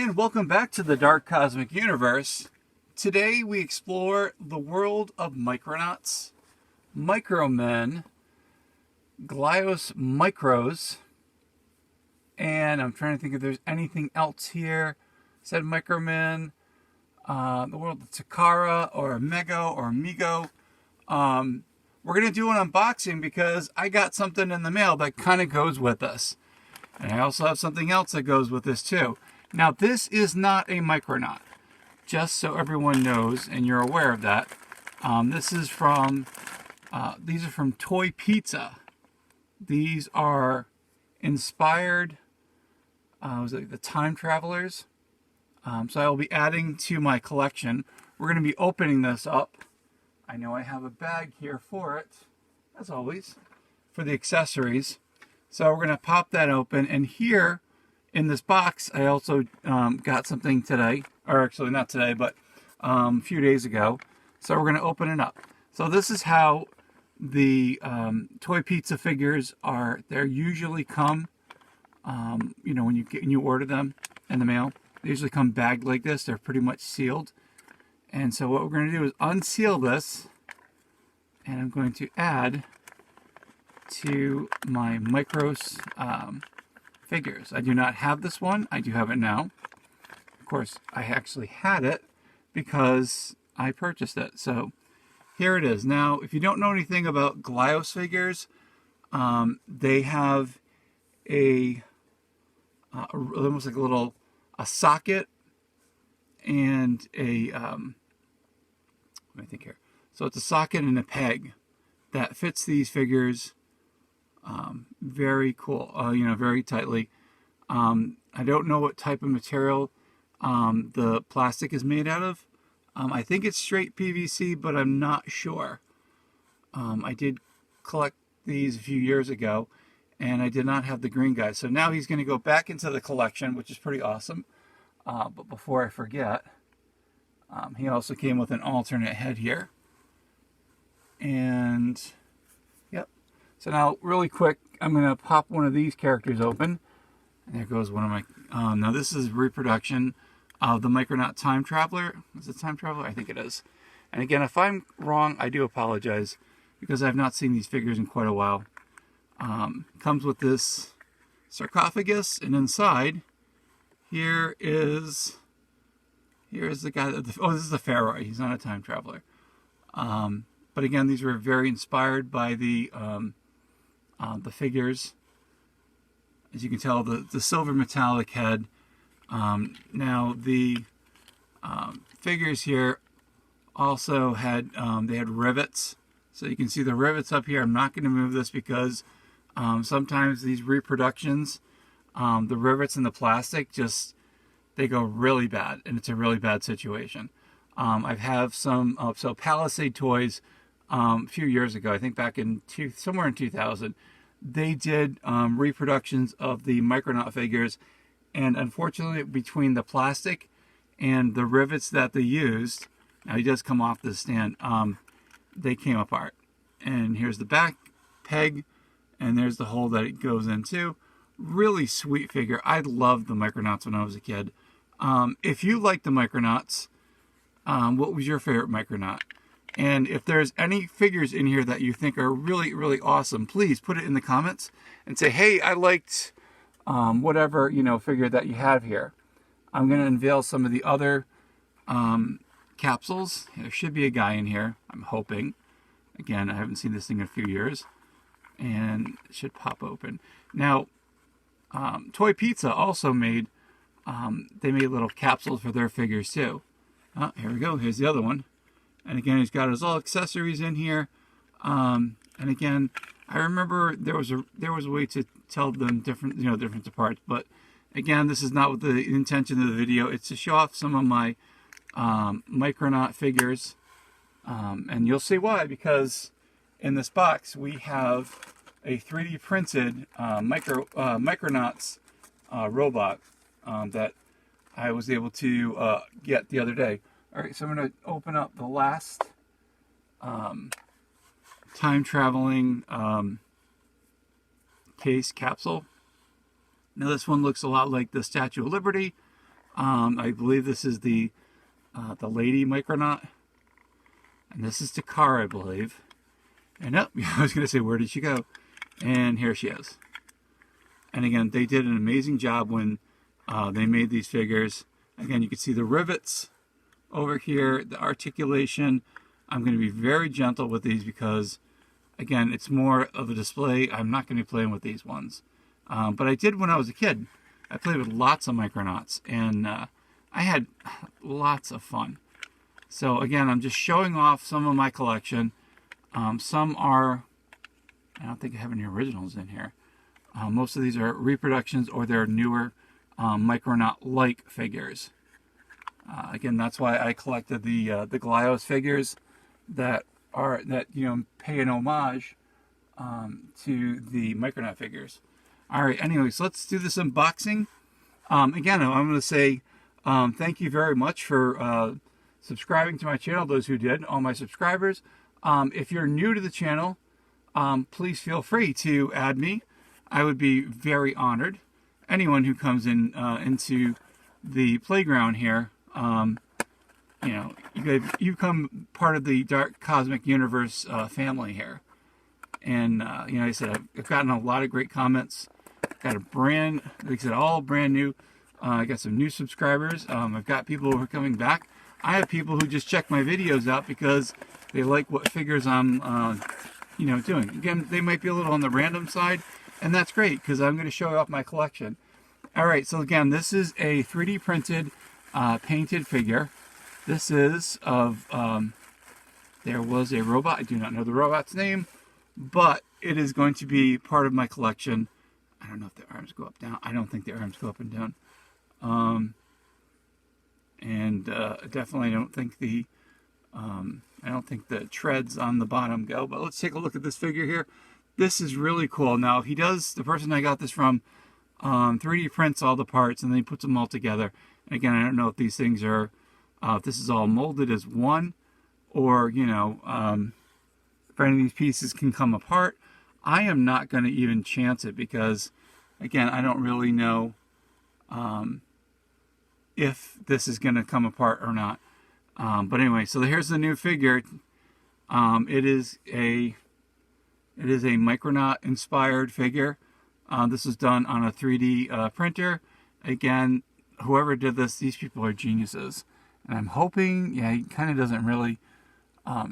And welcome back to the Dark Cosmic Universe. Today we explore the world of Micronauts, Micromen, Glyos Mikros, and I'm trying to think if there's anything else here. Said Micromen, the world of Takara or Mego or Mego. We're going to do an unboxing because I got something in the mail that kind of goes with us. And I also have something else that goes with this too. Now, this is not a Micronaut, just so everyone knows and you're aware of that. These are from Toy Pizza. These are inspired, the Time Travelers. So I will be adding to my collection. We're going to be opening this up. I know I have a bag here for it, as always, for the accessories. So we're going to pop that open, and here in this box, I also got something today, or actually not today, but a few days ago. So we're going to open it up. So this is how the Toy Pizza figures are. They usually come, when you order them in the mail. They usually come bagged like this. They're pretty much sealed. And so what we're going to do is unseal this, and I'm going to add to my Mikros figures. I do not have this one. I do have it now. Of course, I actually had it because I purchased it. So here it is. Now, if you don't know anything about Glyos figures, they have almost like a socket and let me think here. So it's a socket and a peg that fits these figures very cool, very tightly. I don't know what type of material the plastic is made out of. I think it's straight PVC, but I'm not sure. I did collect these a few years ago, and I did not have the green guy. So now he's going to go back into the collection, which is pretty awesome. But before I forget, he also came with an alternate head here. And yep. So now, really quick, I'm going to pop one of these characters open. And there goes one of my... now, this is reproduction of the Micronaut Time Traveler. Is it Time Traveler? I think it is. And again, if I'm wrong, I do apologize, because I've not seen these figures in quite a while. Comes with this sarcophagus, and inside, here is the guy... this is the Pharaoh. He's not a time traveler. But again, these were very inspired by the figures. As you can tell, the silver metallic head. Now the figures here also had they had rivets, so you can see the rivets up here. I'm not going to move this because sometimes these reproductions, the rivets in the plastic they go really bad, and it's a really bad situation. I have some Palisade Toys. A few years ago, I think back in somewhere in 2000, they did reproductions of the Micronaut figures, and unfortunately, between the plastic and the rivets that they used, now he does come off the stand, they came apart. And here's the back peg, and there's the hole that it goes into. Really sweet figure. I loved the Micronauts when I was a kid. If you like the Micronauts, what was your favorite Micronaut? And if there's any figures in here that you think are really, really awesome, please put it in the comments and say, hey, I liked whatever, figure that you have here. I'm going to unveil some of the other capsules. There should be a guy in here, I'm hoping. Again, I haven't seen this thing in a few years. And it should pop open. Now, Toy Pizza also made, they made little capsules for their figures too. Here we go. Here's the other one. And again, he's got his all accessories in here. And again, I remember there was a way to tell them different parts. But again, this is not what the intention of the video. It's to show off some of my Micronaut figures. And you'll see why, because in this box we have a 3D printed Micronauts robot that I was able to get the other day. All right, so I'm going to open up the last time-traveling case capsule. Now this one looks a lot like the Statue of Liberty. I believe this is the lady Micronaut. And this is Takara, I believe. And I was going to say, where did she go? And here she is. And again, they did an amazing job when they made these figures. Again, you can see the rivets over here, the articulation. I'm going to be very gentle with these because, again, it's more of a display. I'm not going to be playing with these ones. But I did when I was a kid. I played with lots of Micronauts, and I had lots of fun. So again, I'm just showing off some of my collection. Some are, I don't think I have any originals in here. Most of these are reproductions or they're newer Micronaut-like figures. Again, that's why I collected the Glyos figures that pay an homage to the Micronaut figures. All right, anyways, let's do this unboxing. Again, I'm going to say thank you very much for subscribing to my channel, those who did, all my subscribers. If you're new to the channel, please feel free to add me. I would be very honored. Anyone who comes in into the playground here, you become part of the Dark Cosmic Universe family here. And like I said, I've gotten a lot of great comments. Got all brand new. I got some new subscribers. I've got people who are coming back. I have people who just check my videos out because they like what figures I'm, doing. Again, they might be a little on the random side, and that's great because I'm going to show off my collection. All right, so again, this is a 3D printed, painted figure. This is of, there was a robot. I do not know the robot's name, but it is going to be part of my collection. I don't know if the arms go up, down. I don't think the arms go up and down. Definitely don't think the treads on the bottom go. But let's take a look at this figure here. This is really cool. Now the person I got this from 3D prints all the parts and then he puts them all together. And again, I don't know if these things are, if this is all molded as one, or if any of these pieces can come apart. I am not going to even chance it because, again, I don't really know if this is going to come apart or not. But anyway, so here's the new figure. It is a Micronaut inspired figure. This is done on a 3D printer. Again, whoever did this, these people are geniuses. And I'm hoping, he kind of doesn't really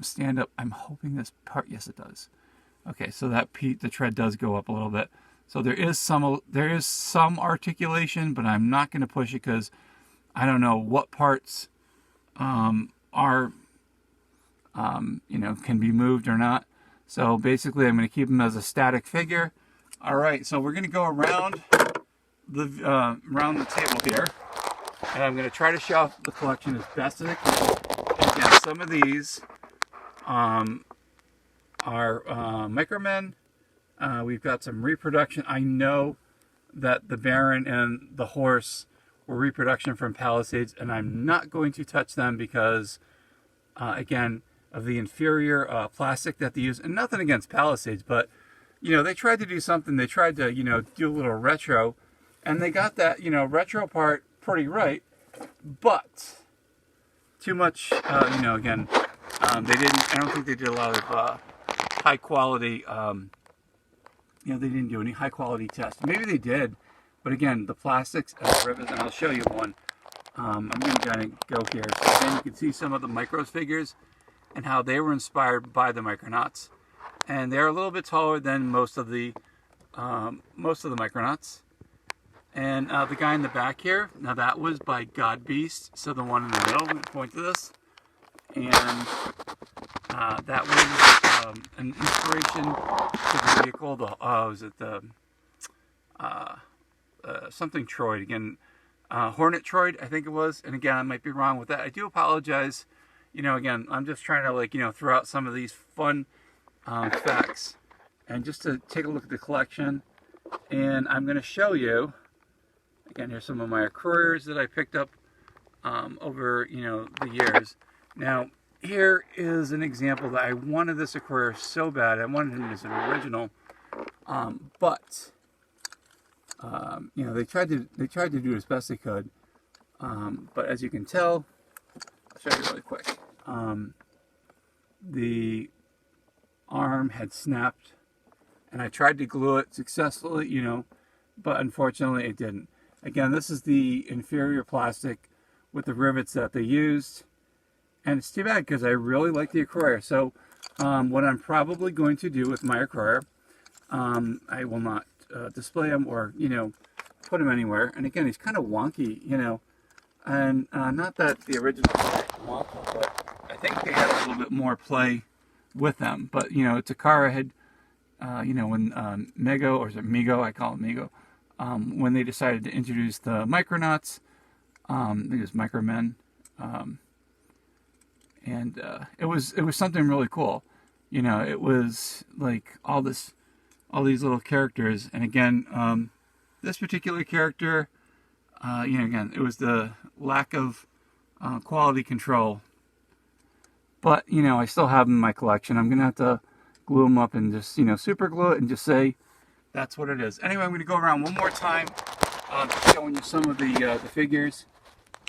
stand up. I'm hoping this part, yes it does. Okay, so the tread does go up a little bit. So there is some articulation, but I'm not going to push it because I don't know what parts can be moved or not. So basically, I'm going to keep them as a static figure. All right, so we're going to go around the table here, and I'm going to try to show off the collection as best as I can. Again, some of these are Micromen. We've got some reproduction. I know that the Baron and the horse were reproduction from Palisades, and I'm not going to touch them because, again, of the inferior plastic that they use. And nothing against Palisades, but, they tried to do something. They tried to, do a little retro, and they got that, retro part pretty right, but too much, again, they didn't, I don't think they did a lot of high quality, they didn't do any high quality tests. Maybe they did, but again, the plastics and the rivets, and I'll show you one. I'm going to kind of go here. So then you can see some of the Mikros figures and how they were inspired by the Micronauts. And they're a little bit taller than most of the Micronauts. And the guy in the back here, now that was by Godbeast, so the one in the middle, I'm going to point to this. And that was an inspiration to the vehicle, something Troid, again, Hornet Troid, I think it was. And again, I might be wrong with that. I do apologize. Again, I'm just trying to throw out some of these fun facts. And just to take a look at the collection, and I'm going to show you, again, here's some of my couriers that I picked up over, the years. Now, here is an example that I wanted this Aquarius so bad. I wanted him as an original, but they tried to do as best they could. But as you can tell, I'll show you really quick. The arm had snapped, and I tried to glue it successfully, you know, but unfortunately it didn't. Again, this is the inferior plastic with the rivets that they used, and it's too bad because I really like the acroyer. So what I'm probably going to do with my acroyer, I will not display him or, you know, put him anywhere. And again, he's kind of wonky, you know, and not that the original was wonky, but I think they had a little bit more play with them. But, you know, Takara had, you know, when Mego, or is it Mego? I call it Mego. When they decided to introduce the Micronauts, I think it was Micromen, and it was something really cool. You know, it was like all these little characters, and again, this particular character, you know, again, it was the lack of quality control. But, you know, I still have them in my collection. I'm going to have to glue them up and just, you know, super glue it and just say that's what it is. Anyway, I'm going to go around one more time showing you some of the figures.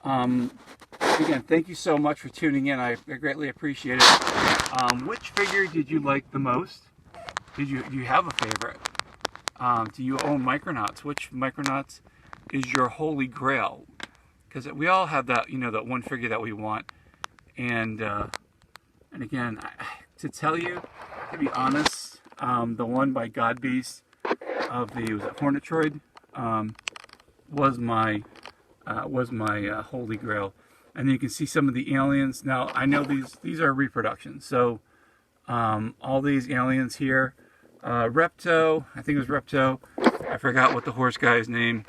Again, thank you so much for tuning in. I greatly appreciate it. Which figure did you like the most? Do you have a favorite? Do you own Micronauts? Which Micronauts is your holy grail? Because we all have that, you know, that one figure that we want. And again, to tell you, to be honest, the one by Godbeast of the, was it Hornetroid, was my holy grail. And you can see some of the aliens. Now I know these are reproductions, so all these aliens here, Repto, I think it was Repto. I forgot what the horse guy's name,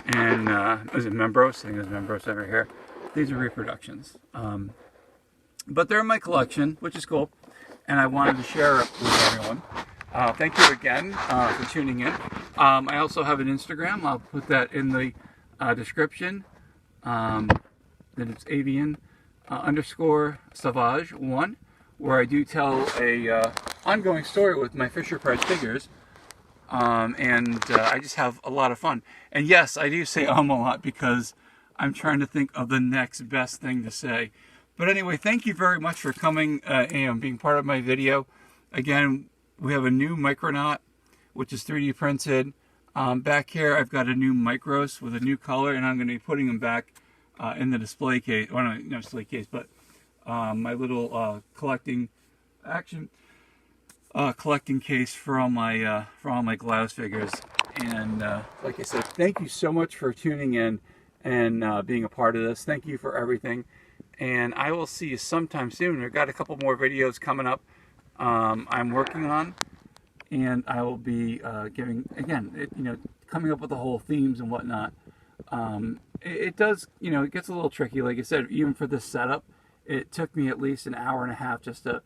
and was it Mikros? I think it was Mikros over here. These are reproductions, but they're in my collection, which is cool, and I wanted to share it with everyone. Thank you again for tuning in. I also have an Instagram. I'll put that in the description. Then it's Avian _Savage1, where I do tell a ongoing story with my Fisher Price figures, and I just have a lot of fun. And yes, I do say a lot because I'm trying to think of the next best thing to say. But anyway, thank you very much for coming and being part of my video. Again, we have a new Micronaut, which is 3D printed. Back here, I've got a new Mikros with a new color, and I'm going to be putting them back in the display case. Well, not display case, but my little collecting case for all my Glyos figures. And like I said, thank you so much for tuning in and being a part of this. Thank you for everything. And I will see you sometime soon. I've got a couple more videos coming up I'm working on, and I will be giving, again, you know, coming up with the whole themes and whatnot. It does, you know, it gets a little tricky. Like I said, even for this setup, it took me at least an hour and a half just to,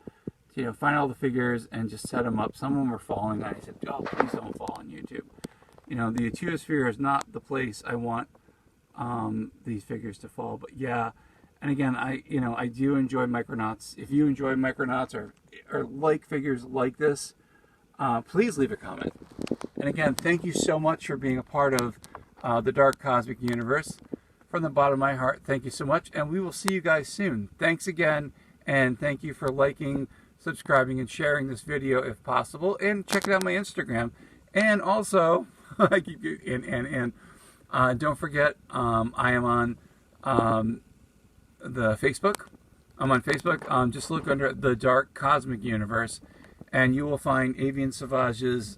you know, find all the figures and just set them up. Some of them were falling, and I said, oh, please don't fall on YouTube. You know, the Atuosphere is not the place I want these figures to fall. But yeah, and again, I do enjoy Micronauts. If you enjoy Micronauts or like figures like this, please leave a comment. And again, thank you so much for being a part of the Dark Cosmic Universe. From the bottom of my heart, thank you so much, and we will see you guys soon. Thanks again, and thank you for liking, subscribing, and sharing this video if possible, and check it out on my Instagram. And also, I keep don't forget, I am on the Facebook. I'm on Facebook. Just look under the Dark Cosmic Universe, and you will find Avian Savage's.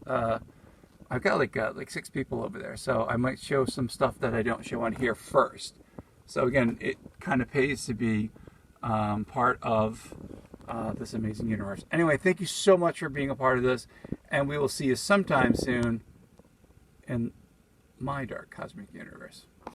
I've got like 6 people over there, so I might show some stuff that I don't show on here first. So again, it kind of pays to be part of this amazing universe. Anyway, thank you so much for being a part of this, and we will see you sometime soon in my Dark Cosmic Universe.